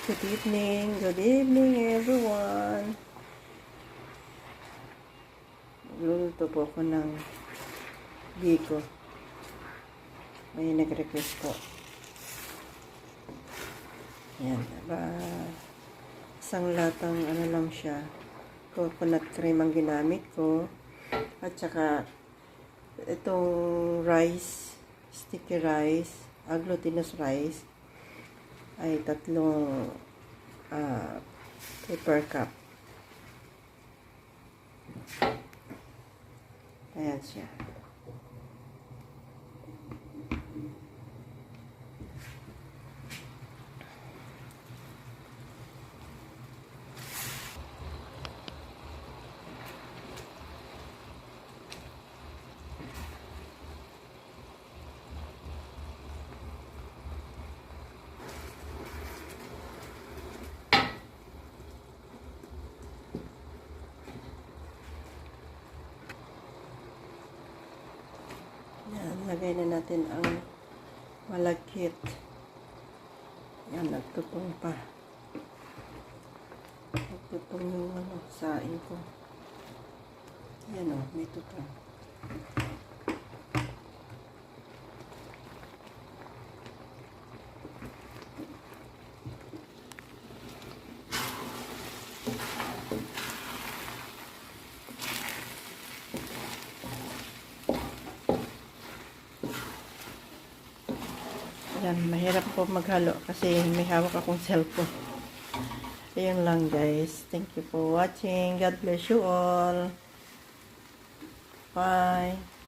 Good evening. Good evening, everyone. Magluluto po ako ng biko. May nag-request po. Yan. Isang latang ano lang siya. Coconut cream ang ginamit ko. At saka itong rice, sticky rice, glutinous rice, ay 3 paper cup. Ayan siya. Yan, lagay na natin ang malagkit. Yan, nagtutong pa. Nagtutong yung saing ko. Yan o, may tutong. Yan, mahirap po maghalo kasi may hawak akong cellphone. Ayun lang guys. Thank you for watching. God bless you all. Bye.